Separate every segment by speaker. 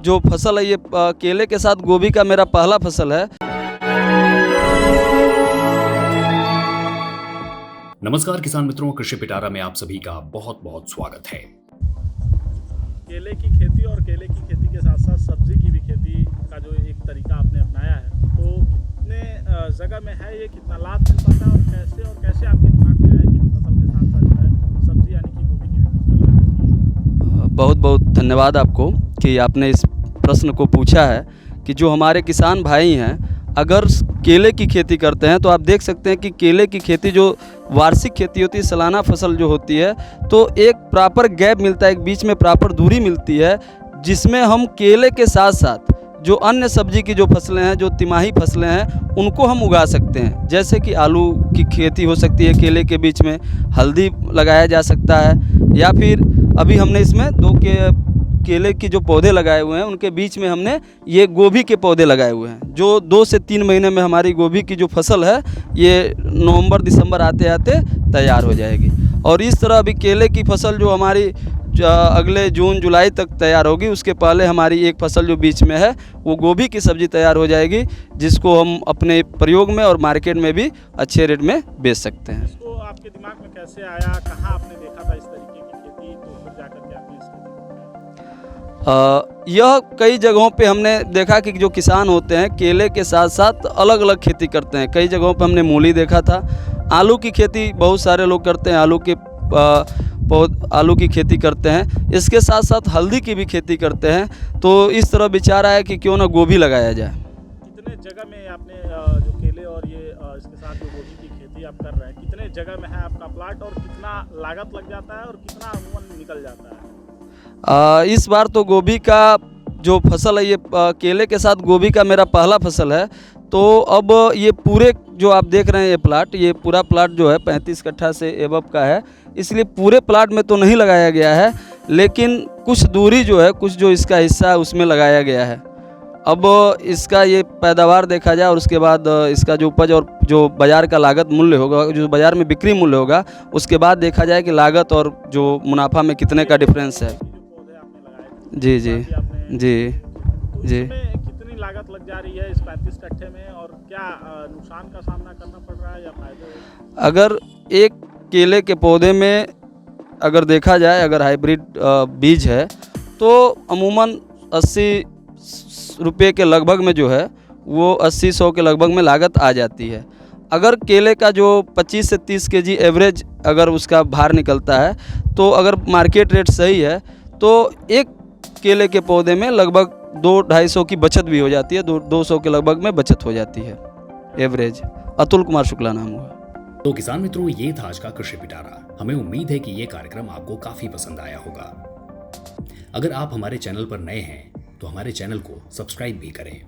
Speaker 1: जो फसल है ये केले के साथ गोभी का मेरा पहला फसल है।
Speaker 2: नमस्कार किसान मित्रों, कृषि पिटारा में आप सभी का बहुत बहुत स्वागत है।
Speaker 3: केले की खेती और केले की खेती के साथ साथ सब्जी की भी खेती का जो एक तरीका आपने अपनाया है, तो कितने जगह में है ये, कितना लाभ मिल पाता है और कैसे आपके दिमाग में आया कि फसल के साथ साथ जो है सब्जी यानी कि गोभी की भी फसल लगानी है?
Speaker 1: बहुत बहुत धन्यवाद आपको कि आपने इस प्रश्न को पूछा है कि जो हमारे किसान भाई हैं अगर केले की खेती करते हैं तो आप देख सकते हैं कि केले की खेती जो वार्षिक खेती होती है, सालाना फसल जो होती है, तो एक प्रॉपर गैप मिलता है, एक बीच में प्रॉपर दूरी मिलती है, जिसमें हम केले के साथ साथ जो अन्य सब्जी की जो फसलें हैं, जो तिमाही फसलें हैं, उनको हम उगा सकते हैं। जैसे कि आलू की खेती हो सकती है केले के बीच में, हल्दी लगाया जा सकता है, या फिर अभी हमने इसमें केले के जो पौधे लगाए हुए हैं उनके बीच में हमने ये गोभी के पौधे लगाए हुए हैं, जो 2 से 3 महीने में हमारी गोभी की जो फसल है ये नवंबर दिसंबर आते आते तैयार हो जाएगी। और इस तरह अभी केले की फसल जो हमारी अगले जून जुलाई तक तैयार होगी, उसके पहले हमारी एक फसल जो बीच में है वो गोभी की सब्ज़ी तैयार हो जाएगी, जिसको हम अपने प्रयोग में और मार्केट में भी अच्छे रेट में बेच सकते हैं।
Speaker 3: इसको आपके दिमाग में कैसे आया, कहाँ आपने देखा था इस तरीके की खेती, तो फिर जाकर के आपने इसकी
Speaker 1: यह कई जगहों पे हमने देखा कि जो किसान होते हैं केले के साथ साथ अलग अलग खेती करते हैं। कई जगहों पे हमने मूली देखा था, आलू की खेती बहुत सारे लोग करते हैं, आलू की खेती करते हैं, इसके साथ साथ हल्दी की भी खेती करते हैं। तो इस तरह विचार आया कि क्यों ना गोभी लगाया जाए।
Speaker 3: कितने जगह में आपने जो केले और ये इसके साथ जो गोभी की खेती आप कर रहे हैं, कितने जगह में है आपका प्लाट और कितना लागत लग जाता है और कितना अमूमन निकल जाता है?
Speaker 1: इस बार तो गोभी का जो फसल है ये केले के साथ गोभी का मेरा पहला फसल है। तो अब ये पूरे जो आप देख रहे हैं ये पूरा प्लाट जो है 35 कट्ठा से एबव का है, इसलिए पूरे प्लाट में तो नहीं लगाया गया है, लेकिन कुछ दूरी जो है, कुछ जो इसका हिस्सा है उसमें लगाया गया है। अब इसका ये पैदावार देखा जाए और उसके बाद इसका जो उपज और जो बाज़ार का लागत मूल्य होगा, जो बाज़ार में बिक्री मूल्य होगा, उसके बाद देखा जाए कि लागत और जो मुनाफा में कितने का डिफरेंस है। जी जी जी जी।
Speaker 3: कितनी लागत लग जा रही है इस 35 कट्ठे में और क्या नुकसान का सामना करना पड़ रहा है या फायदे?
Speaker 1: अगर एक केले के पौधे में अगर देखा जाए, अगर हाइब्रिड बीज है तो अमूमन 80 रुपये के लगभग में जो है वो 80-100 के लगभग में लागत आ जाती है। अगर केले का जो 25 से 30 केजी एवरेज अगर उसका भार निकलता है, तो अगर मार्केट रेट सही है तो एक केले के पौधे में लगभग 200-250 की बचत भी हो जाती है, 200 के लगभग में बचत हो जाती है एवरेज। अतुल कुमार शुक्ला नाम हुआ।
Speaker 2: तो किसान मित्रों, ये था आज का कृषि पिटारा। हमें उम्मीद है कि ये कार्यक्रम आपको काफी पसंद आया होगा। अगर आप हमारे चैनल पर नए हैं तो हमारे चैनल को सब्सक्राइब भी करें।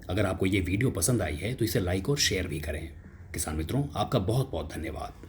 Speaker 2: अगर आपको ये वीडियो पसंद आई है तो इसे लाइक और शेयर भी करें। किसान मित्रों, आपका बहुत बहुत धन्यवाद।